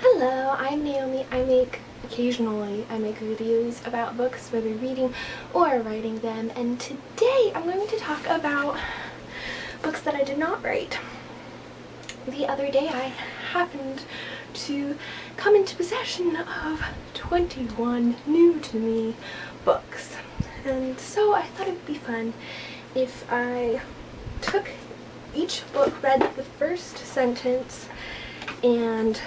Hello, I'm Naomi. Occasionally I make videos about books, whether reading or writing them, and today I'm going to talk about books that I did not write. The other day I happened to come into possession of 21 new to me books, and so I thought it would be fun if I took each book, read the first sentence, and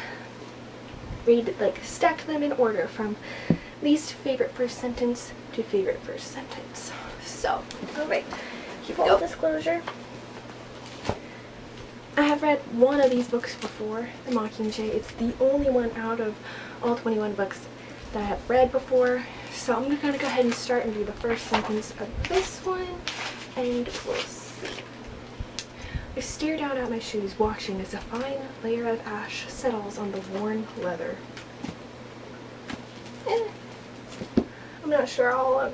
stacked them in order from least favorite first sentence to favorite first sentence. So, alright, full disclosure. I have read one of these books before, The Mockingjay. It's the only one out of all 21 books that I have read before. So I'm going to go ahead and start and read the first sentence of this one, and we'll see. I stare down at my shoes, watching as a fine layer of ash settles on the worn leather. I'm not sure. I'll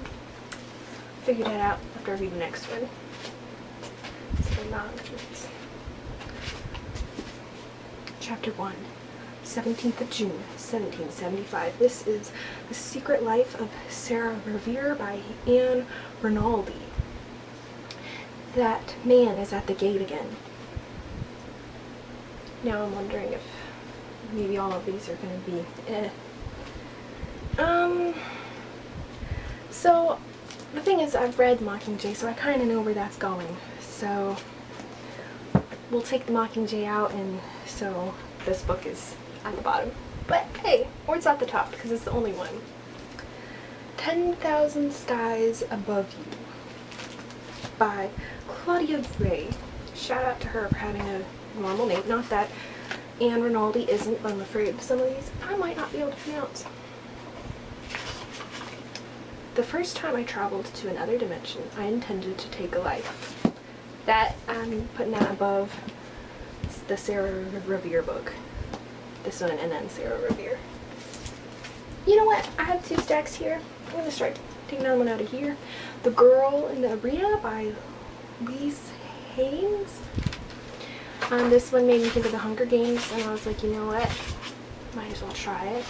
figure that out after I read the next one. So, Chapter 1, 17th of June, 1775. This is The Secret Life of Sarah Revere by Anne Rinaldi. That man is at the gate again. Now I'm wondering if maybe all of these are going to be So the thing is, I've read Mockingjay, so I kind of know where that's going. So we'll take the Mockingjay out, and so this book is at the bottom. But hey, or it's at the top because it's the only one. 10,000 Skies Above You by Claudia Gray. Shout out to her for having a normal name. Not that Anne Rinaldi isn't, but I'm afraid some of these I might not be able to pronounce. The first time I traveled to another dimension, I intended to take a life. That, I'm putting that above the Sarah Revere book. This one and then Sarah Revere. You know what? I have two stacks here. I'm going to start taking another one out of here. The Girl in the Arena by Lise Haynes. This one made me think of the Hunger Games, and I was like, you know what? Might as well try it.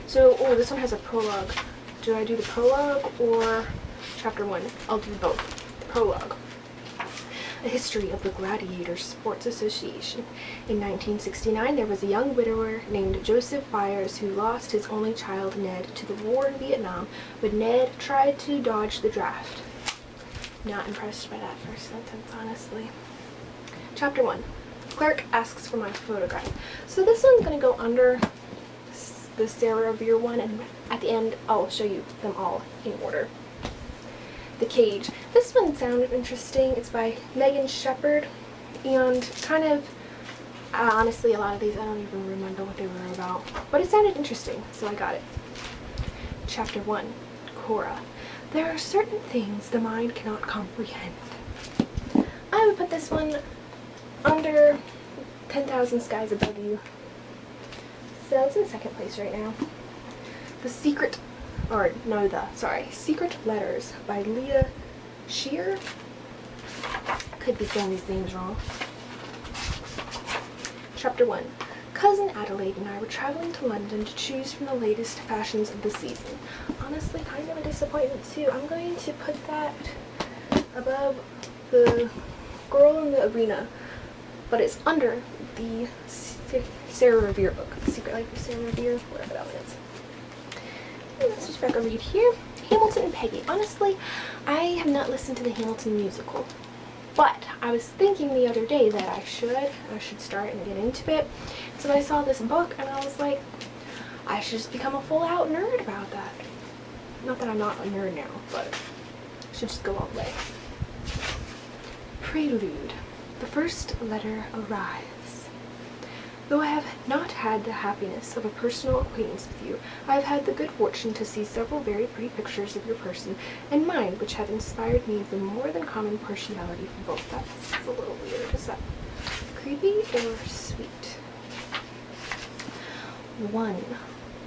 So, this one has a prologue. Do I do the prologue or chapter 1? I'll do both. The prologue. A history of the Gladiator Sports Association. In 1969, there was a young widower named Joseph Byers who lost his only child, Ned, to the war in Vietnam, but Ned tried to dodge the draft. Not impressed by that first sentence, honestly. Chapter 1. Clerk asks for my photograph. So this one's going to go under the Sarah Revere one, and at the end I'll show you them all in order. The Cage. This one sounded interesting. It's by Megan Shepherd, and kind of, honestly, a lot of these I don't even remember what they were about, but it sounded interesting, so I got it. Chapter 1. Cora. There are certain things the mind cannot comprehend. I would put this one under 10,000 Skies Above You. So it's in second place right now. Secret Letters by Leah Shear. Could be saying these names wrong. Chapter 1. Cousin Adelaide and I were traveling to London to choose from the latest fashions of the season. Honestly, kind of a disappointment too. I'm going to put that above the Girl in the Arena, but it's under the Sarah Revere book. Secret Life of Sarah Revere, whatever that one is. And let's just back over here. Hamilton and Peggy. Honestly, I have not listened to the Hamilton musical, but I was thinking the other day that I should start and get into it. So I saw this book and I was like, I should just become a full-out nerd about that. Not that I'm not a nerd now, but I should just go all the way. Prelude. The first letter arrives. Though I have not had the happiness of a personal acquaintance with you, I have had the good fortune to see several very pretty pictures of your person and mind which have inspired me with a more than common partiality for both. That's a little weird. Is that creepy or sweet? 1.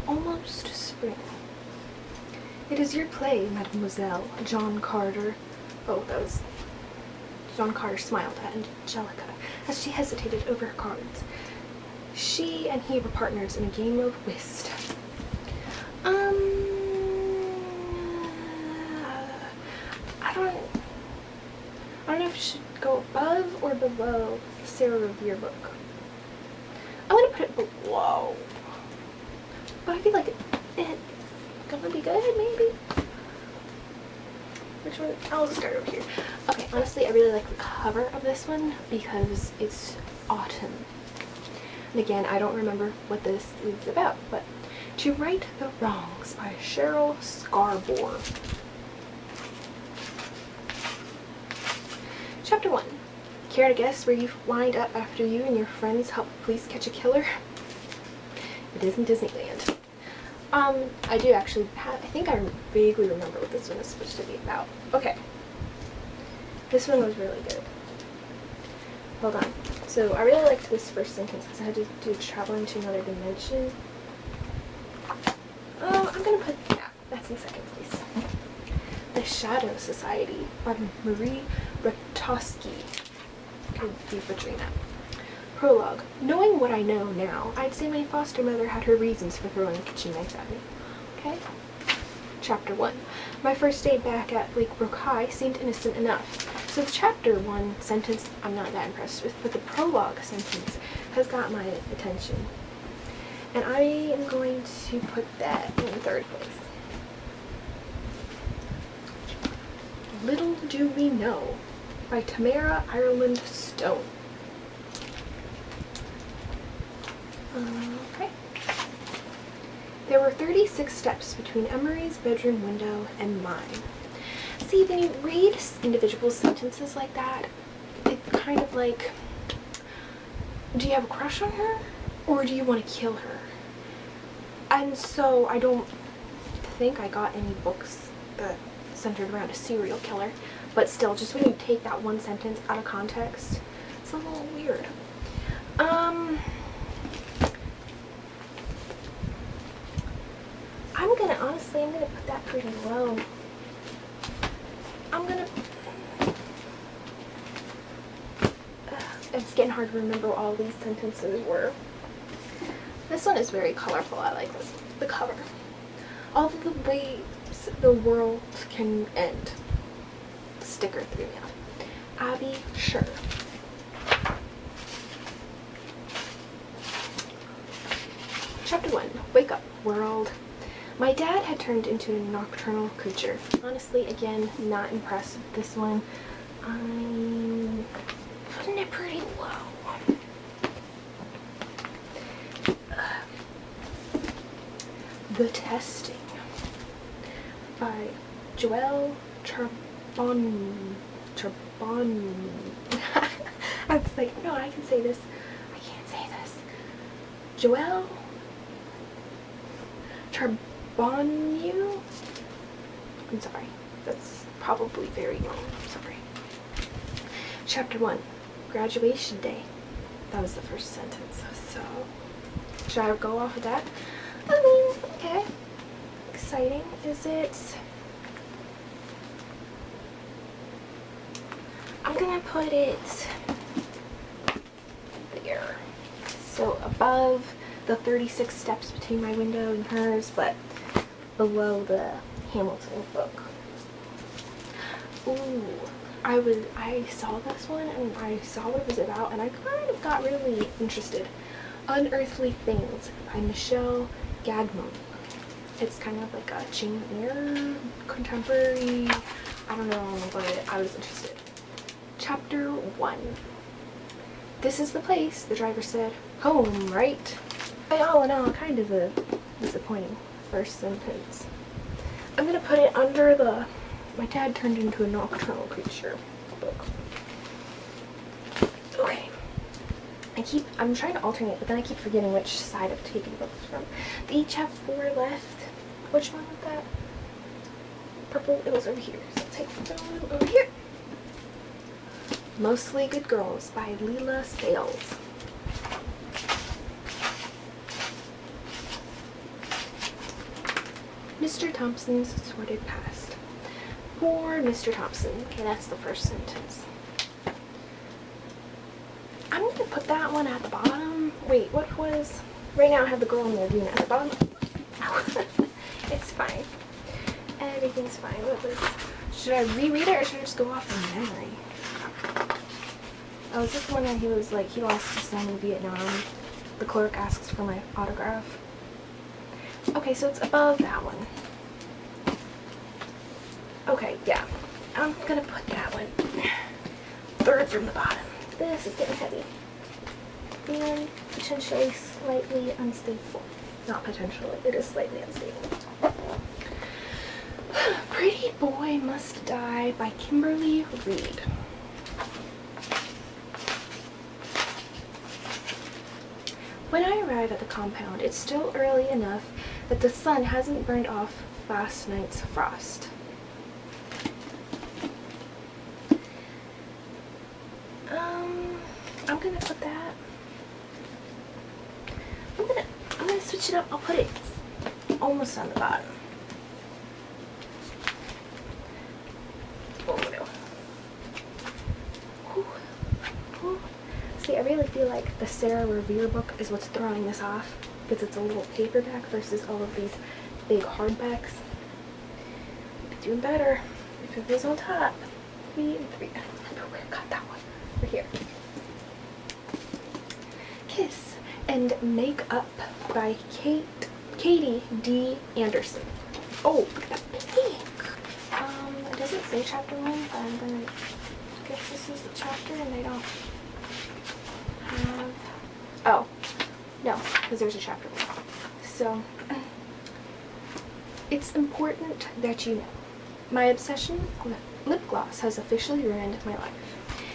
Almost Spring. It is your play, Mademoiselle. John Carter. John Carter smiled at Angelica as she hesitated over her cards. She and he were partners in a game of whist. I don't know if it should go above or below the Sarah Revere book. I'm gonna put it below. But I feel like it's gonna be good, maybe? Which one? I'll start over here. Okay, honestly, I really like the cover of this one because it's autumn. And again, I don't remember what this is about, but To Right the Wrongs by Cheryl Scarborough. Chapter 1. Care to guess where you wind up after you and your friends help police catch a killer? It isn't Disneyland. I do actually have, I think I vaguely remember what this one is supposed to be about. Okay. This one was really good. Hold on. So I really liked this first sentence because I had to do traveling to another dimension. I'm gonna put that's in second place. The Shadow Society by Marie Rutowski. Could be butchering that. Prologue. Knowing what I know now, I'd say my foster mother had her reasons for throwing a kitchen knife at me. Okay? Chapter 1. My first day back at Lake Brook High seemed innocent enough. So the chapter 1 sentence I'm not that impressed with, but the prologue sentence has got my attention. And I am going to put that in third place. Little Do We Know by Tamara Ireland Stone. Okay. There were 36 steps between Emery's bedroom window and mine. See, when you read individual sentences like that, it's kind of like, do you have a crush on her? Or do you want to kill her? And so I don't think I got any books that centered around a serial killer. But still, just when you take that one sentence out of context, it's a little weird. I'm gonna put that pretty low. It's getting hard to remember what all these sentences were. This one is very colorful. I like this. The cover. All of the ways the world can end. The sticker threw me off. Abby Sure. Chapter 1. Wake up, world. My dad had turned into a nocturnal creature. Honestly, again, not impressed with this one. I'm putting it pretty low. The Testing by Joelle Charbonneau. I was like, no, I can say this. I can't say this. Joelle Charbonneau? I'm sorry. That's probably very wrong. I'm sorry. Chapter 1. Graduation Day. That was the first sentence. So, should I go off of that? I mean, okay. Exciting. Is it? I'm gonna put it there. So above the 36 steps between my window and hers, but below the Hamilton book. Ooh, I saw this one and I saw what it was about and I kind of got really interested. Unearthly Things by Michelle Gagnon. It's kind of like a Jane Eyre contemporary. I don't know, but I was interested. Chapter 1. This is the place, the driver said. Home, right? But all in all, kind of a disappointing first sentence. I'm gonna put it under the My Dad Turned Into a Nocturnal Creature book. Okay. I'm trying to alternate, but then I keep forgetting which side I'm taking books from. They each have 4 left. Which one was that? Purple, it was over here. So I'll take that one over here. Mostly Good Girls by Leela Sales. Mr. Thompson's Sordid Past. Poor Mr. Thompson. Okay, that's the first sentence. I'm gonna put that one at the bottom. Wait, what was... Right now I have the Girl in the Lagoon at the bottom. It's fine. Everything's fine. What was... Should I reread it or should I just go off of memory? Oh, is this the one where he was like, he lost his son in Vietnam? The clerk asks for my autograph. Okay, so it's above that one. Okay, yeah. I'm gonna put that one third from the bottom. This is getting heavy. And potentially slightly unstable. Not potentially, it is slightly unstable. Pretty Boy Must Die by Kimberly Reed. When I arrive at the compound, it's still early enough that the sun hasn't burned off last night's frost. I'm gonna put that. I'm gonna switch it up. I'll put it almost on the bottom. Oh no. Whew. Whew. See, I really feel like the Sarah Revere book is what's throwing this off, because it's a little paperback versus all of these big hardbacks. I'd be doing better if it was on top. 3 and 3. I don't remember where I got that one. Right here. Kiss and Make Up by Katie D. Anderson. Oh, look at that pink. It doesn't say chapter 1, but I'm gonna guess this is the chapter and they don't have... Oh, no, because there's a chapter 1. So, it's important that you know. My obsession with lip gloss has officially ruined my life.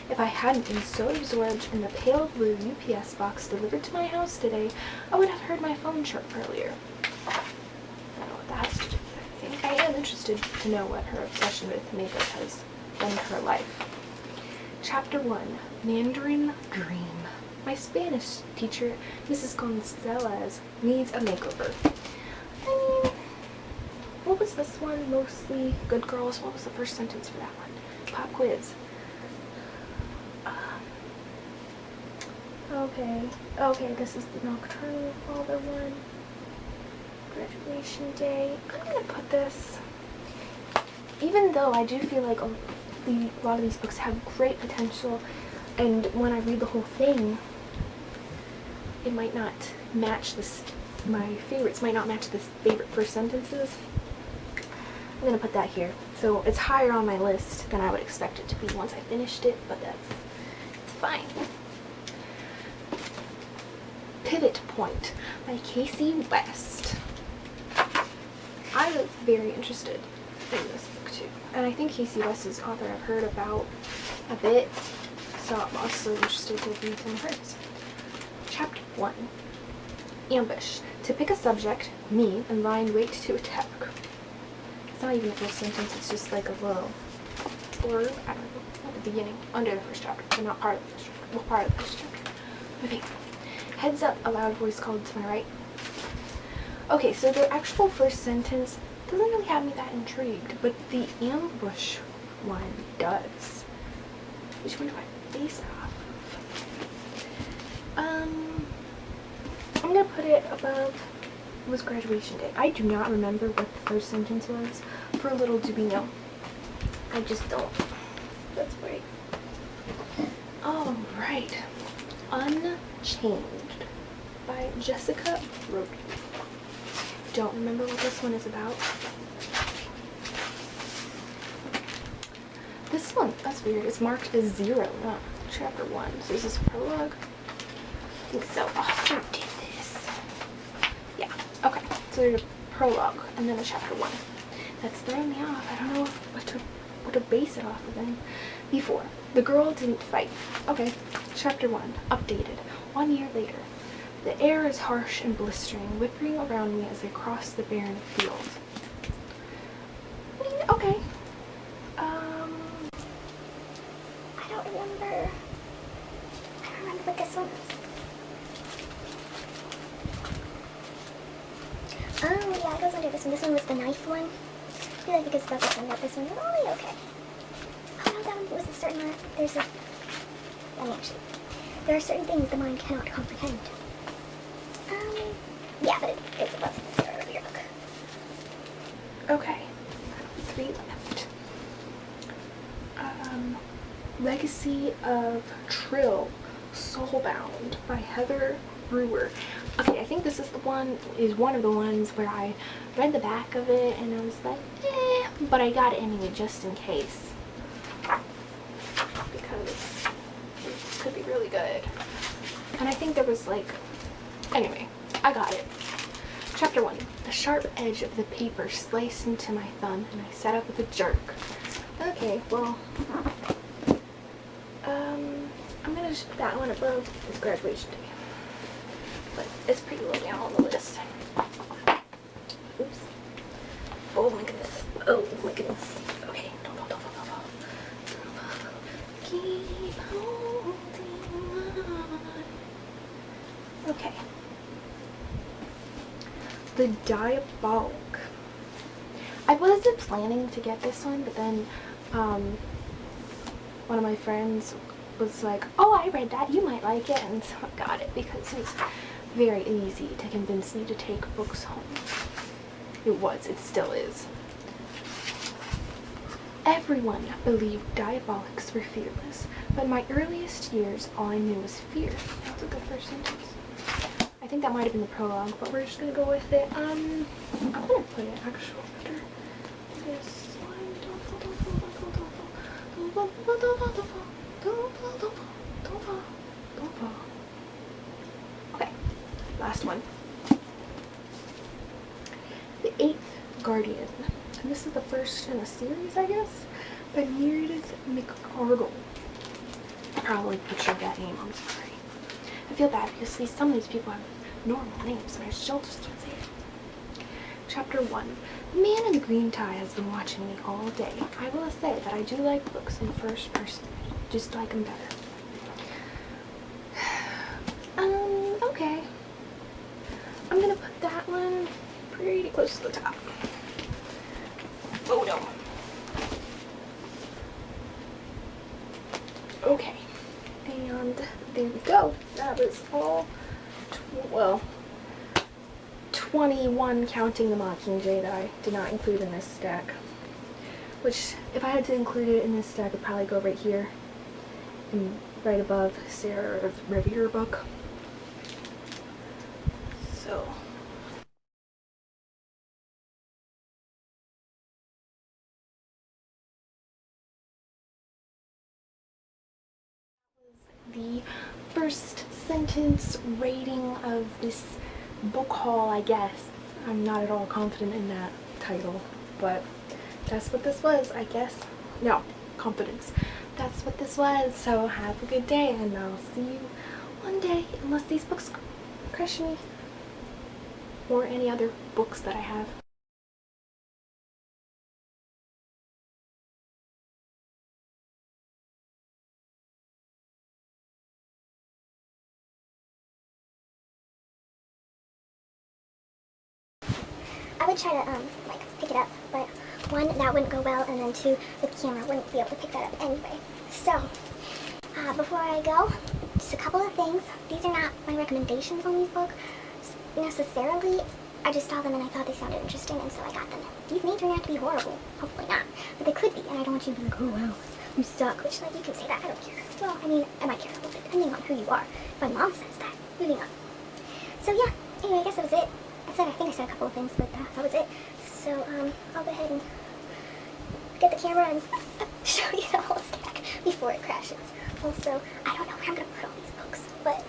If I hadn't been so absorbed in the pale blue UPS box delivered to my house today, I would have heard my phone chirp earlier. I don't know what that has to do with anything. I am interested to know what her obsession with makeup has done to her life. Chapter 1, Mandarin Dream. My Spanish teacher, Mrs. Gonzalez, needs a makeover. I mean, what was this one? Mostly good girls. What was the first sentence for that one? Pop quiz. Okay, this is the Nocturnal Father one. Graduation Day. I'm gonna put this, even though I do feel like a lot of these books have great potential, and when I read the whole thing, it might not match this, my favorites might not match the favorite first sentences. I'm gonna put that here. So it's higher on my list than I would expect it to be once I finished it, but it's fine. Pivot Point by Casey West. I was very interested in this book too. And I think Casey West is an author I've heard about a bit, so I'm also interested to read some of hers. Chapter 1. Ambush. To pick a subject, me, and Ryan wait to attack. It's not even a full sentence, it's just like a little blurb, I don't know, at the beginning, under the first chapter, but not part of the first chapter. Well, part of the first chapter. Okay. Heads up, a loud voice called to my right. Okay, so the actual first sentence doesn't really have me that intrigued, but the ambush one does. Which one do I base it off of? I'm gonna put it above was graduation day. I do not remember what the first sentence was. For little do we know. I just don't. That's right. Alright. Unchained by Jessica Roby. Don't remember what this one is about. This one, that's weird. It's marked as 0, not chapter 1. So is this a prologue? I think so. Oh, who did this? Yeah, okay. So there's a prologue and then a chapter 1. That's throwing me off. I don't know what to base it off of then. Before. The girl didn't fight. Okay. Chapter 1. Updated. 1 year later. The air is harsh and blistering, whipping around me as I cross the barren field. Okay. I don't remember what this one is. Oh, yeah, it goes under this one. This one was the knife one. I feel like because about this one, that this one was only okay. Oh, no, that one was a certain one. There's a... Let me actually... there are certain things the mind cannot comprehend. Yeah, but it's above the zero of your book. Okay, 3 left. Legacy of Trill, Soulbound by Heather Brewer. Okay, I think this is one of the ones where I read the back of it and I was like, eh, but I got it anyway just in case. Because it could be really good. And I think there was like, anyway, I got it. Chapter 1. The sharp edge of the paper sliced into my thumb and I sat up with a jerk. Okay, well, I'm gonna just put that one above this graduation day. But it's pretty low down on the list. Oops. Oh my goodness. Oh my goodness. Okay, don't fall. Keep holding on. Okay. The Diabolic. I wasn't planning to get this one, but then one of my friends was like, oh, I read that, you might like it, and so I got it because it's very easy to convince me to take books home. It still is. Everyone believed Diabolics were fearless, but in my earliest years, all I knew was fear. That's a good first sentence. I think that might have been the prologue, but we're just gonna go with it. I'm gonna put it actually after this one. Don't fall. Okay, last one. The Eighth Guardian. And this is the first in a series, I guess, by Meredith McArdle. I probably butchered that name, I'm sorry. I feel bad because some of these people have normal names and I still just can't say it. Chapter 1. The man in the green tie has been watching me all day. I will say that I do like books in first person. Just like them better. Okay. I'm gonna put that one pretty close to the top. Oh no. Okay. And there we go. That was all, 21 counting the Mockingjay that I did not include in this stack. Which, if I had to include it in this stack, would probably go right here. And right above Sarah Riviere book. So. The first sentence rating of this book haul, I guess. I'm not at all confident in that title, but that's what this was, I guess. No, confidence. That's what this was, so have a good day, and I'll see you one day, unless these books crush me, or any other books that I have. I would try to, pick it up, but one, that wouldn't go well, and then two, the camera wouldn't be able to pick that up anyway. So, before I go, just a couple of things. These are not my recommendations on these books necessarily. I just saw them and I thought they sounded interesting, and so I got them. These may turn out to be horrible. Hopefully not. But they could be, and I don't want you to be like, oh wow, you suck. Which, like, you can say that. I don't care. Well, I mean, I might care a little bit, depending on who you are. My mom says that. Moving on. So, yeah. Anyway, I guess that was it. I think I said a couple of things, but that was it. So, I'll go ahead and get the camera and show you the whole stack before it crashes. Also, I don't know where I'm going to put all these books, but